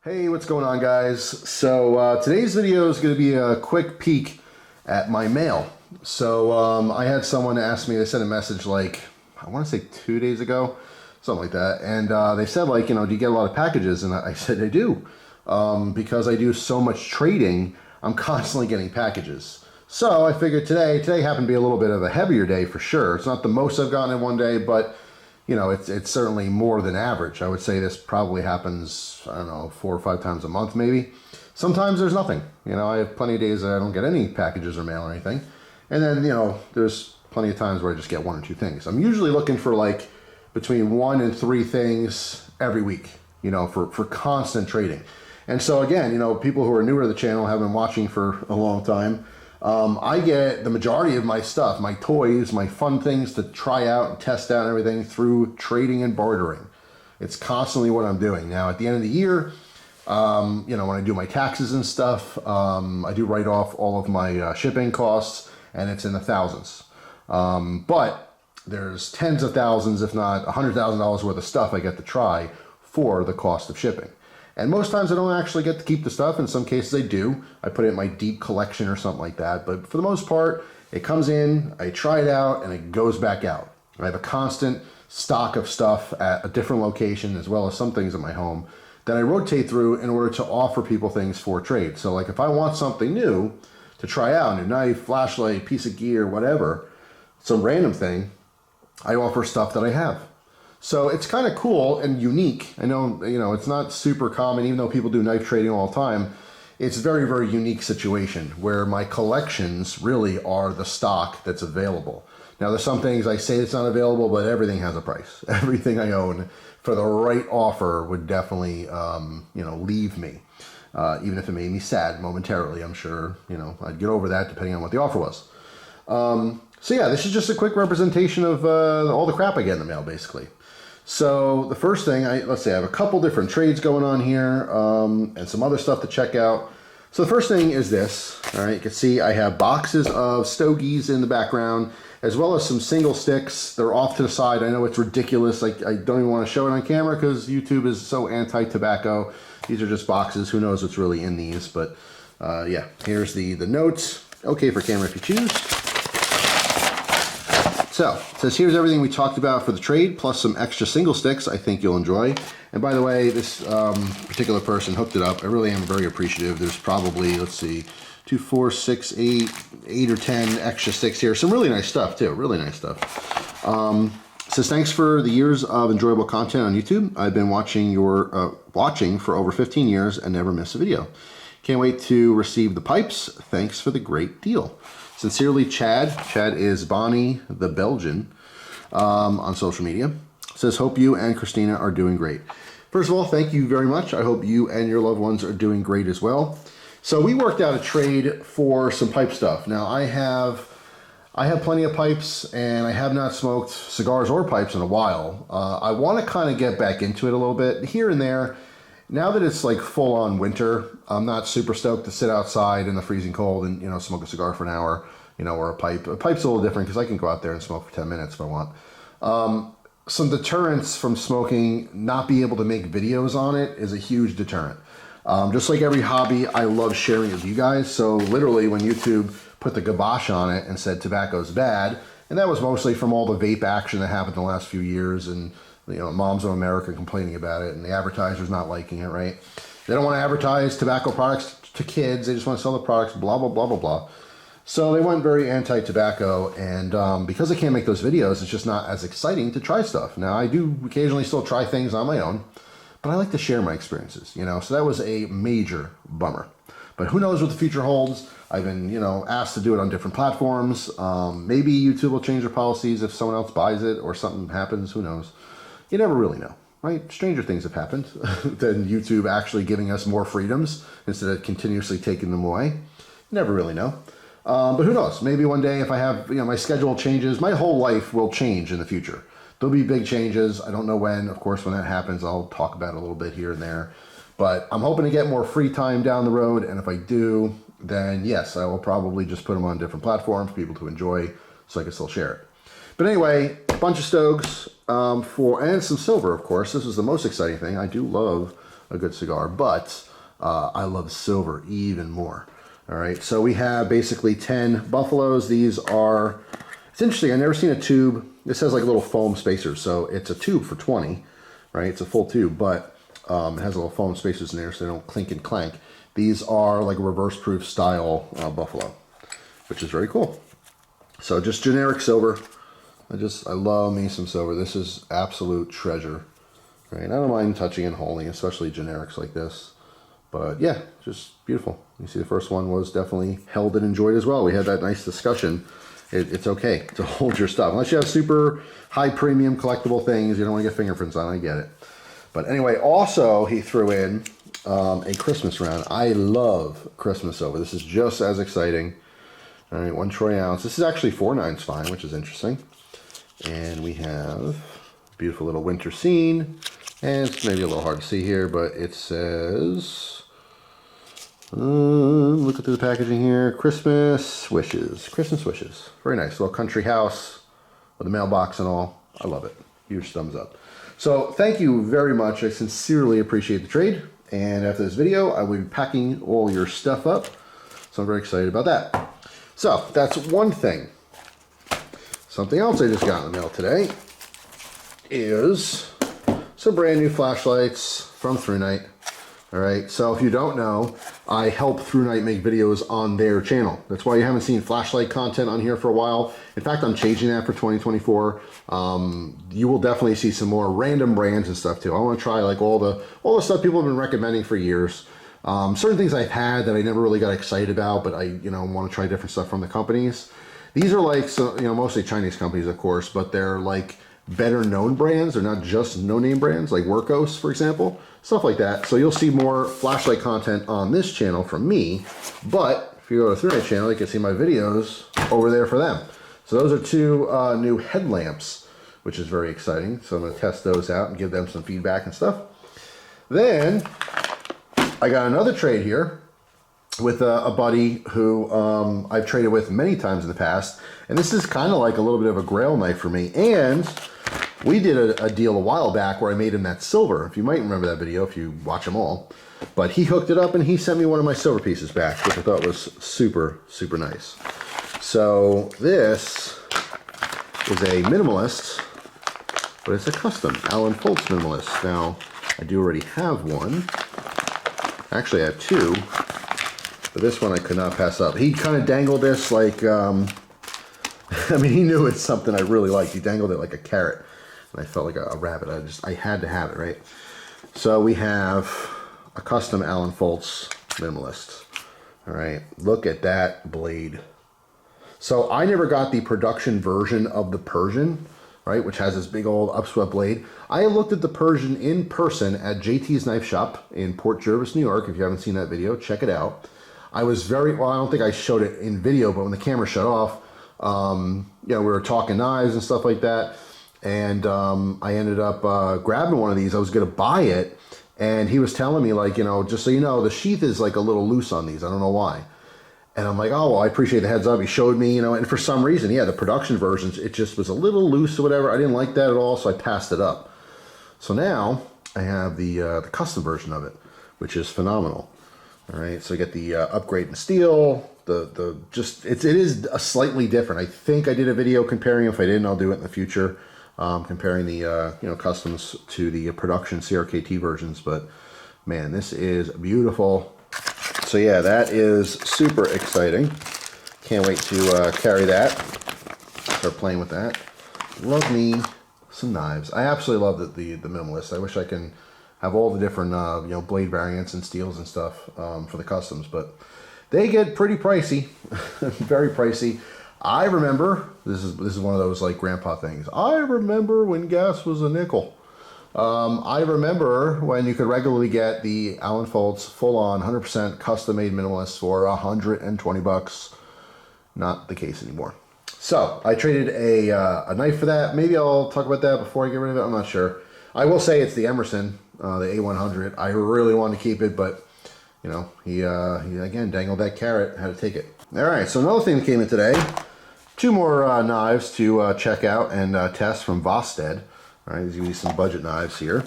Hey, what's going on, guys? So today's video is going to be a quick peek at my mail. So I had someone ask me, they sent a message like, I want to say 2 days ago, something like that. And they said like, do you get a lot of packages? And I said, I do. Because I do so much trading, I'm constantly getting packages. So I figured today happened to be a little bit of a heavier day for sure. It's not the most I've gotten in one day, but it's certainly more than average. I would say this probably happens, I don't know, 4 or 5 times a month maybe. Sometimes there's nothing. I have plenty of days that I don't get any packages or mail or anything. And then, there's plenty of times where I just get 1 or 2 things. I'm usually looking for like between 1 and 3 things every week, for constant trading. And so again, people who are newer to the channel, have been watching for a long time. I get the majority of my stuff, my toys, my fun things to try out and test out and everything through trading and bartering. It's constantly what I'm doing. Now, at the end of the year, when I do my taxes and stuff, I do write off all of my shipping costs, and it's in the thousands. But there's tens of thousands, if not $100,000 worth of stuff I get to try for the cost of shipping. And most times I don't actually get to keep the stuff. In some cases I do. I put it in my deep collection or something like that. But for the most part, it comes in, I try it out, and it goes back out. I have a constant stock of stuff at a different location, as well as some things at my home, that I rotate through in order to offer people things for trade. So like if I want something new to try out, a new knife, flashlight, piece of gear, whatever, some random thing, I offer stuff that I have. So it's kind of cool and unique. I know, it's not super common, even though people do knife trading all the time. It's a very, very unique situation where my collections really are the stock that's available. Now, there's some things I say it's not available, but everything has a price. Everything I own for the right offer would definitely, leave me. Even if it made me sad momentarily, I'm sure, I'd get over that depending on what the offer was. So yeah, this is just a quick representation of all the crap I get in the mail, basically. So the first thing, let's say I have a couple different trades going on here, and some other stuff to check out. So the first thing is this. All right, you can see I have boxes of stogies in the background, as well as some single sticks. They're off to the side. I know it's ridiculous. I don't even want to show it on camera because YouTube is so anti-tobacco. These are just boxes. Who knows what's really in these? But yeah, here's the notes. Okay for camera if you choose. So, it says here's everything we talked about for the trade, plus some extra single sticks I think you'll enjoy. And by the way, this particular person hooked it up. I really am very appreciative. There's probably, let's see, 2, 4, 6, 8 or 10 extra sticks here. Some really nice stuff too, really nice stuff. It says thanks for the years of enjoyable content on YouTube. I've been watching for over 15 years and never miss a video. Can't wait to receive the pipes. Thanks for the great deal. Sincerely, Chad. Chad is Bonnie the Belgian on social media. Says, hope you and Christina are doing great. First of all, thank you very much. I hope you and your loved ones are doing great as well. So we worked out a trade for some pipe stuff. Now I have plenty of pipes, and I have not smoked cigars or pipes in a while. I want to kind of get back into it a little bit here and there. Now that it's like full on winter, I'm not super stoked to sit outside in the freezing cold and, smoke a cigar for an hour, or a pipe. A pipe's a little different because I can go out there and smoke for 10 minutes if I want. Some deterrents from smoking, not being able to make videos on it is a huge deterrent. Just like every hobby, I love sharing it with you guys. So literally when YouTube put the kibosh on it and said tobacco's bad, and that was mostly from all the vape action that happened in the last few years, and moms of America complaining about it, and the advertisers not liking it, right? They don't want to advertise tobacco products to kids. They just want to sell the products, blah, blah, blah, blah, blah. So they went very anti-tobacco, and because I can't make those videos, it's just not as exciting to try stuff. Now, I do occasionally still try things on my own, but I like to share my experiences, So that was a major bummer. But who knows what the future holds? I've been, asked to do it on different platforms. Maybe YouTube will change their policies if someone else buys it or something happens. Who knows? You never really know, right? Stranger things have happened than YouTube actually giving us more freedoms instead of continuously taking them away. You never really know. But who knows? Maybe one day if I have, my schedule changes, my whole life will change in the future. There'll be big changes. I don't know when. Of course, when that happens, I'll talk about it a little bit here and there. But I'm hoping to get more free time down the road. And if I do, then yes, I will probably just put them on different platforms for people to enjoy so I can still share it. But anyway, a bunch of stogs and some silver, of course. This is the most exciting thing. I do love a good cigar, but I love silver even more. All right, so we have basically 10 Buffaloes. These are, it's interesting, I've never seen a tube. This has like a little foam spacer, so it's a tube for 20, right? It's a full tube, but it has little foam spacers in there so they don't clink and clank. These are like a reverse proof style Buffalo, which is very cool. So just generic silver. I love me some silver. This is absolute treasure, right? I don't mind touching and holding, especially generics like this. But yeah, just beautiful. You see the first one was definitely held and enjoyed as well. We had that nice discussion. It's okay to hold your stuff. Unless you have super high premium collectible things, you don't want to get fingerprints on, I get it. But anyway, also he threw in a Christmas round. I love Christmas silver. This is just as exciting. All right, 1 troy ounce. This is actually 4/9 fine, which is interesting. And we have a beautiful little winter scene. And it's maybe a little hard to see here, but it says, look at the packaging here, Christmas wishes. Christmas wishes. Very nice. Little country house with a mailbox and all. I love it. Huge thumbs up. So thank you very much. I sincerely appreciate the trade. And after this video, I will be packing all your stuff up. So I'm very excited about that. So that's one thing. Something else I just got in the mail today is some brand new flashlights from ThruNite. All right, so if you don't know, I help ThruNite make videos on their channel. That's why you haven't seen flashlight content on here for a while. In fact, I'm changing that for 2024. You will definitely see some more random brands and stuff too. I want to try like all the stuff people have been recommending for years. Certain things I've had that I never really got excited about, but I want to try different stuff from the companies. These are like, so, mostly Chinese companies, of course, but they're like better known brands. They're not just no-name brands, like Workos, for example, stuff like that. So you'll see more flashlight content on this channel from me, but if you go to the ThruNite channel, you can see my videos over there for them. So those are 2 new headlamps, which is very exciting. So I'm going to test those out and give them some feedback and stuff. Then I got another trade here with a buddy who I've traded with many times in the past. And this is kind of like a little bit of a grail knife for me. And we did a deal a while back where I made him that silver. If you might remember that video, if you watch them all. But he hooked it up and he sent me one of my silver pieces back, which I thought was super, super nice. So this is a minimalist, but it's a custom Alan Foltz minimalist. Now, I do already have one. Actually, I have 2. But this one I could not pass up. He kind of dangled this like, I mean, he knew it's something I really liked. He dangled it like a carrot. And I felt like a rabbit. I had to have it, right? So we have a custom Alan Foltz minimalist. All right, look at that blade. So I never got the production version of the Persian, right, which has this big old upswept blade. I looked at the Persian in person at JT's Knife Shop in Port Jervis, New York. If you haven't seen that video, check it out. I was well, I don't think I showed it in video, but when the camera shut off, we were talking knives and stuff like that. And I ended up grabbing one of these. I was going to buy it. And he was telling me, like, just so you know, the sheath is like a little loose on these. I don't know why. And I'm like, oh, well, I appreciate the heads up. He showed me, and for some reason, yeah, the production versions, it just was a little loose or whatever. I didn't like that at all, so I passed it up. So now I have the custom version of it, which is phenomenal. All right, so I get the upgrade in steel. It is a slightly different. I think I did a video comparing. If I didn't, I'll do it in the future, comparing the customs to the production CRKT versions. But man, this is beautiful. So yeah, that is super exciting. Can't wait to carry that. Start playing with that. Love me some knives. I absolutely love the minimalist. I wish I can have all the different blade variants and steels and stuff for the customs, but they get pretty pricey, very pricey. I remember, this is one of those like grandpa things. I remember when gas was a nickel. I remember when you could regularly get the Alan Foltz full-on 100% custom-made minimalist for $120. Not the case anymore. So I traded a knife for that. Maybe I'll talk about that before I get rid of it. I'm not sure. I will say it's the Emerson, the A100. I really wanted to keep it, but he again dangled that carrot. Had to take it. All right. So another thing that came in today. 2 more knives to check out and test from Vosted. All right, these are some budget knives here.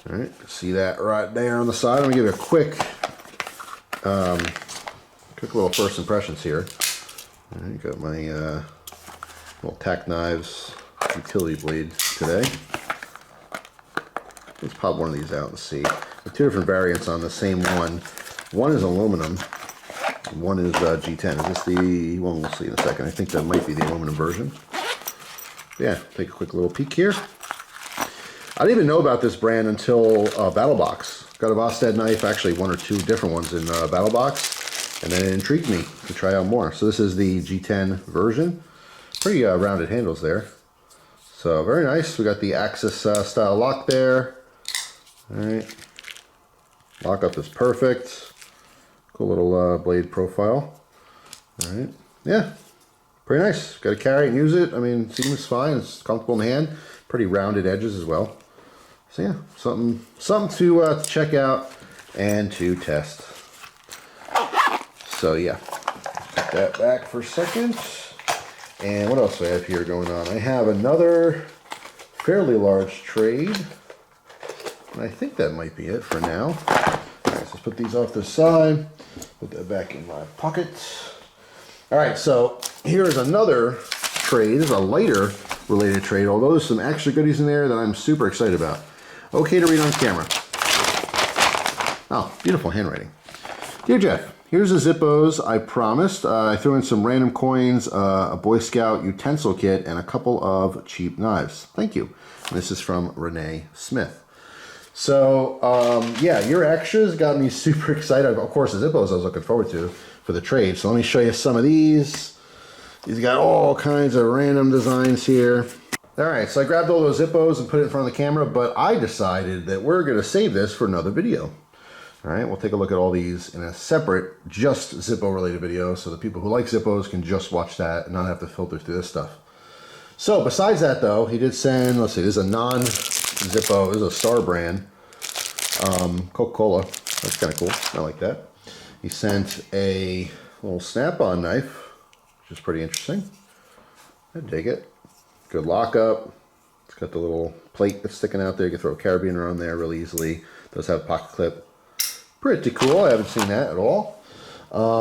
All right, see that right there on the side. I'm gonna give you a quick little first impressions here. All right, got my little tack knives utility blade today. Let's pop one of these out and see. There are two different variants on the same one. One is aluminum, one is G10. Is this the one? We'll see in a second. I think that might be the aluminum version. Yeah, take a quick little peek here. I didn't even know about this brand until Battle Box. Got a Vostead knife, actually one or two different ones in Battle Box, and then it intrigued me to try out more. So this is the G10 version. Pretty rounded handles there. So very nice. We got the Axis style lock there. All right, lockup is perfect. Cool little blade profile. All right, yeah, pretty nice. Got to carry it and use it. I mean, seems fine. It's comfortable in the hand. Pretty rounded edges as well. So yeah, something to check out and to test. So yeah, put that back for a second. And what else do I have here going on? I have another fairly large trade. And I think that might be it for now. All right, so let's put these off to the side. Put that back in my pocket. All right, so here's another trade. This is a lighter related trade, although there's some extra goodies in there that I'm super excited about. Okay to read on camera. Oh, beautiful handwriting. Dear Jeff, here's the Zippos I promised. I threw in some random coins, a Boy Scout utensil kit, and a couple of cheap knives. Thank you. And this is from Renee Smith. So, yeah, your extras got me super excited. Of course, the Zippos I was looking forward to for the trade. So let me show you some of these. These got all kinds of random designs here. All right, so I grabbed all those Zippos and put it in front of the camera, but I decided that we're going to save this for another video. All right, we'll take a look at all these in a separate, just Zippo related video, so the people who like Zippos can just watch that and not have to filter through this stuff. So besides that though, he did send, let's see, this is a non-Zippo, this is a Star brand, Coca-Cola. That's kind of cool, I like that. He sent a little snap-on knife, which is pretty interesting. I dig it. Good lockup. It's got the little plate that's sticking out there. You can throw a carabiner on there really easily. It does have a pocket clip. Pretty cool. I haven't seen that at all.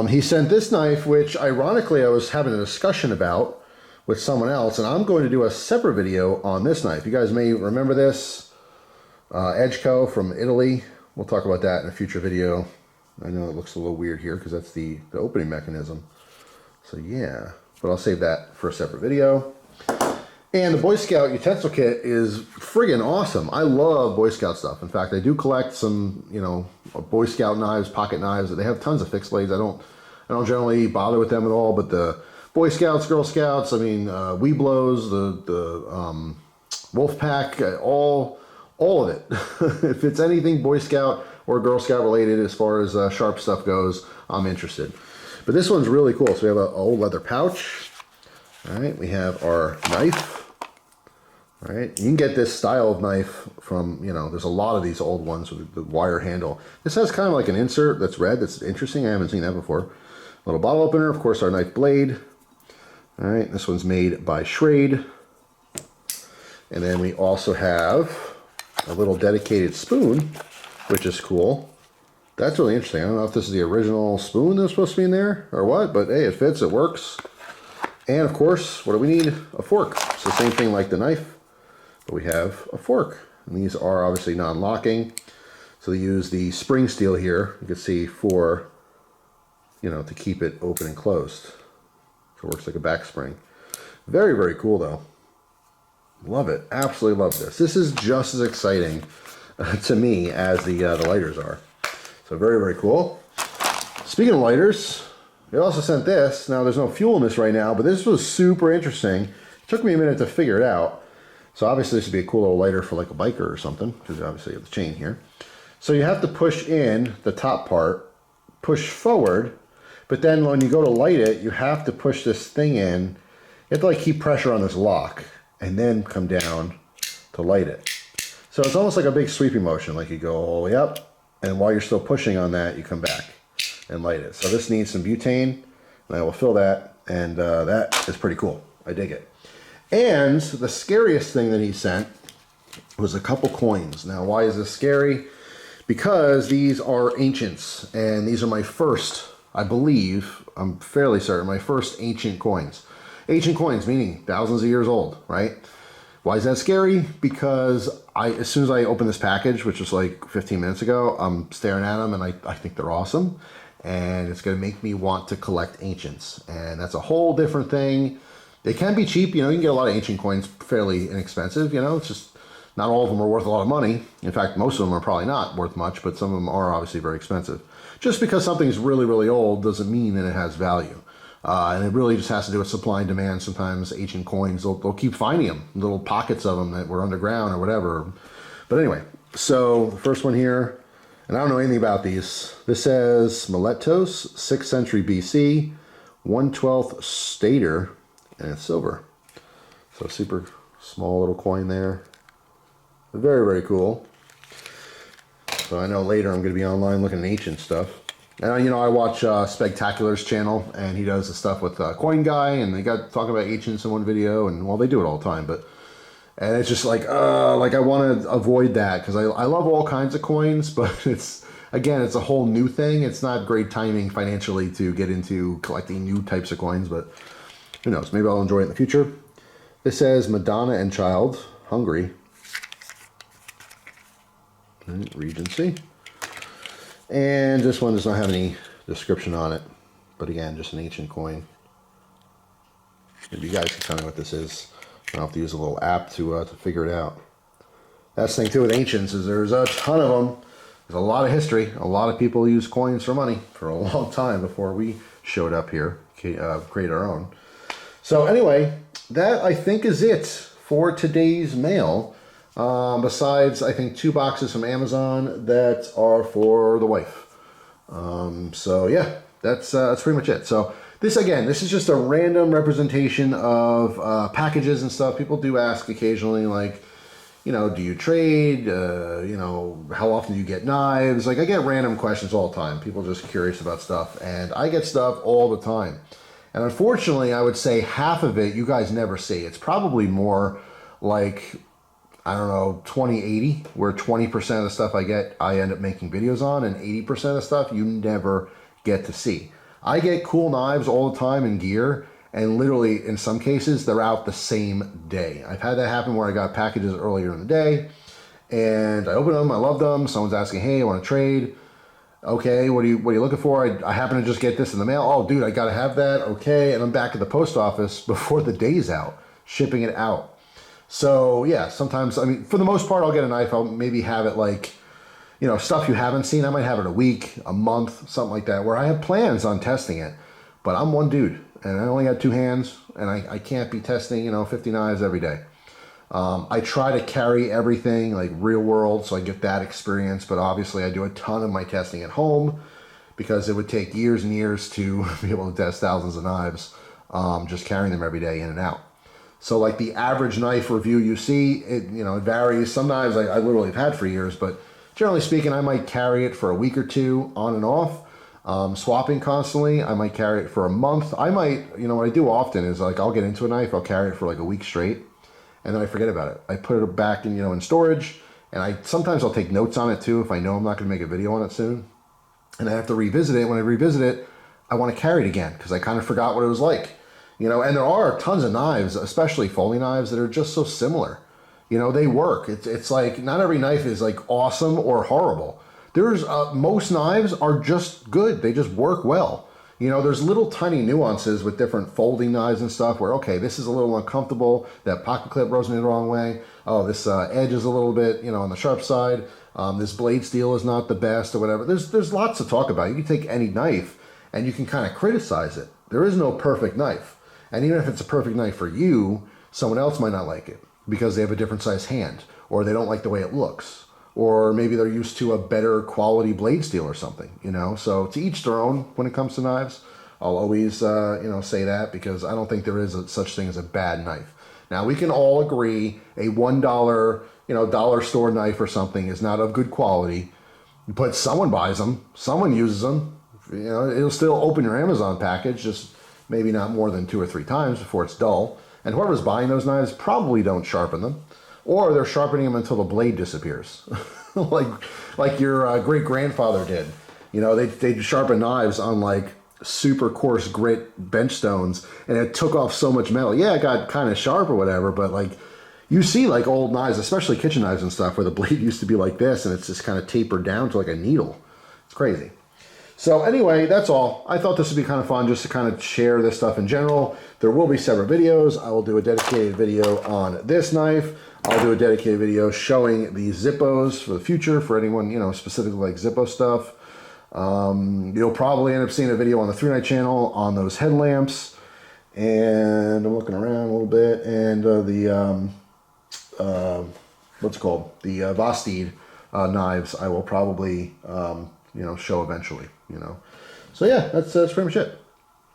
He sent this knife, which ironically I was having a discussion about with someone else, and I'm going to do a separate video on this knife. You guys may remember this. Edgeco from Italy. We'll talk about that in a future video. I know it looks a little weird here because that's the opening mechanism. So yeah, but I'll save that for a separate video. And the Boy Scout utensil kit is friggin' awesome. I love Boy Scout stuff. In fact, I do collect some, you know, Boy Scout knives, pocket knives. They have tons of fixed blades. I don't generally bother with them at all. But the Boy Scouts, Girl Scouts, I mean, Weeblos, the Wolf Pack, all of it. If it's anything Boy Scout or Girl Scout related as far as sharp stuff goes, I'm interested. But this one's really cool. So we have an old leather pouch. All right, we have our knife. All right, you can get this style of knife from, you know, there's a lot of these old ones with the wire handle. This has kind of like an insert that's red. That's interesting. I haven't seen that before. Little bottle opener, of course, our knife blade. All right, this one's made by Schrade. And then we also have a little dedicated spoon, which is cool. That's really interesting. I don't know if this is the original spoon that's supposed to be in there or what, but hey, it fits, it works. And of course, what do we need? A fork. It's the same thing like the knife, but we have a fork. And these are obviously non-locking. So they use the spring steel here, you can see, for, you know, to keep it open and closed. So it works like a back spring. Very, very cool though. Love it. Absolutely love this. This is just as exciting to me as the lighters are. So very, very cool. Speaking of lighters, they also sent this. Now there's no fuel in this right now, but this was super interesting. It took me a minute to figure it out. So obviously this would be a cool little lighter for like a biker or something, because obviously you have the chain here. So you have to push in the top part, push forward, but then when you go to light it, you have to push this thing in. You have to like keep pressure on this lock and then come down to light it. So it's almost like a big sweeping motion, like you go all the way up, and while you're still pushing on that, you come back and light it. So this needs some butane, and I will fill that, and that is pretty cool. I dig it. And the scariest thing that he sent was a couple coins. Now, why is this scary? Because these are ancients, and these are my first, I believe, I'm fairly certain, my first ancient coins. Ancient coins, meaning thousands of years old, right? Why is that scary? Because as soon as I open this package, which was like 15 minutes ago, I'm staring at them and I think they're awesome. And it's going to make me want to collect ancients. And that's a whole different thing. They can be cheap, you know, you can get a lot of ancient coins fairly inexpensive, you know, it's just not all of them are worth a lot of money. In fact, most of them are probably not worth much, but some of them are obviously very expensive. Just because something is really, really old doesn't mean that it has value. And it really just has to do with supply and demand. Sometimes ancient coins, they'll keep finding them, little pockets of them that were underground or whatever. But anyway, so the first one here, and I don't know anything about these. This says Miletos, 6th century BC, 1/12 stater, and it's silver. So super small little coin there. Very, very cool. So I know later I'm going to be online looking at ancient stuff. And, you know, I watch Spectacular's channel, and he does the stuff with Coin Guy, and they got talking about ancients in one video, and, well, they do it all the time, but, and it's just like I want to avoid that, because I love all kinds of coins, but it's, again, it's a whole new thing. It's not great timing financially to get into collecting new types of coins, but who knows, maybe I'll enjoy it in the future. This says Madonna and Child, Hungary. Regency. And this one does not have any description on it, but again, just an ancient coin. Maybe you guys can tell me what this is. I'll have to use a little app to figure it out. That's the thing too with ancients is there's a ton of them. There's a lot of history. A lot of people use coins for money for a long time before we showed up here, created our own. So anyway, that I think is it for today's mail. Besides, I think 2 boxes from Amazon that are for the wife. So yeah, that's pretty much it. So this, again, this is just a random representation of packages and stuff. People do ask occasionally, like, you know, do you trade? You know, how often do you get knives? Like, I get random questions all the time. People are just curious about stuff, and I get stuff all the time. And unfortunately, I would say half of it you guys never see. It's probably more like, I don't know, 20-80, where 20% of the stuff I get, I end up making videos on, and 80% of the stuff you never get to see. I get cool knives all the time and gear, and literally, in some cases, they're out the same day. I've had that happen where I got packages earlier in the day, and I open them, I love them, someone's asking, hey, I want to trade. Okay, what are you looking for? I happen to just get this in the mail. Oh, dude, I got to have that. Okay, and I'm back at the post office before the day's out, shipping it out. So yeah, sometimes, I mean, for the most part, I'll get a knife. I'll maybe have it like, you know, stuff you haven't seen. I might have it a week, a month, something like that, where I have plans on testing it. But I'm one dude, and I only got 2 hands, and I can't be testing, you know, 50 knives every day. I try to carry everything like real world, so I get that experience. But obviously, I do a ton of my testing at home because it would take years and years to be able to test thousands of knives, just carrying them every day in and out. So like the average knife review you see, it varies. Some knives I literally have had for years, but generally speaking, I might carry it for a week or 2 on and off, swapping constantly. I might carry it for a month. I might, what I do often is like I'll get into a knife, I'll carry it for like a week straight, and then I forget about it. I put it back in, in storage, and sometimes I'll take notes on it too if I know I'm not going to make a video on it soon, and I have to revisit it. When I revisit it, I want to carry it again because I kind of forgot what it was like. And there are tons of knives, especially folding knives, that are just so similar. They work. It's like not every knife is like awesome or horrible. There's most knives are just good. They just work well. There's little tiny nuances with different folding knives and stuff where, okay, this is a little uncomfortable. That pocket clip rose me the wrong way. Oh, this edge is a little bit, on the sharp side. This blade steel is not the best or whatever. There's lots to talk about. You can take any knife and you can kind of criticize it. There is no perfect knife. And even if it's a perfect knife for you, someone else might not like it because they have a different size hand, or they don't like the way it looks, or maybe they're used to a better quality blade steel or something, So to each their own when it comes to knives. I'll always, say that because I don't think there is such thing as a bad knife. Now, we can all agree a $1, dollar store knife or something is not of good quality, but someone buys them, someone uses them. It'll still open your Amazon package, just maybe not more than 2 or 3 times before it's dull. And whoever's buying those knives probably don't sharpen them. or they're sharpening them until the blade disappears, like your great grandfather did. You know, they'd sharpen knives on like super coarse grit bench stones, and it took off so much metal. Yeah, it got kind of sharp or whatever, but like you see like old knives, especially kitchen knives and stuff, where the blade used to be like this, and it's just kind of tapered down to like a needle. It's crazy. So anyway, that's all. I thought this would be kind of fun just to kind of share this stuff in general. There will be separate videos. I will do a dedicated video on this knife. I'll do a dedicated video showing the Zippos for the future for anyone, you know, specifically like Zippo stuff. You'll probably end up seeing a video on the 3-Night channel on those headlamps. And I'm looking around a little bit. And what's it called? The Vostede knives I will probably, you know, show eventually, you know. So yeah, that's pretty much it.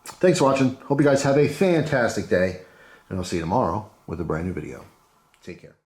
Thanks for watching. Hope you guys have a fantastic day. And I'll see you tomorrow with a brand new video. Take care.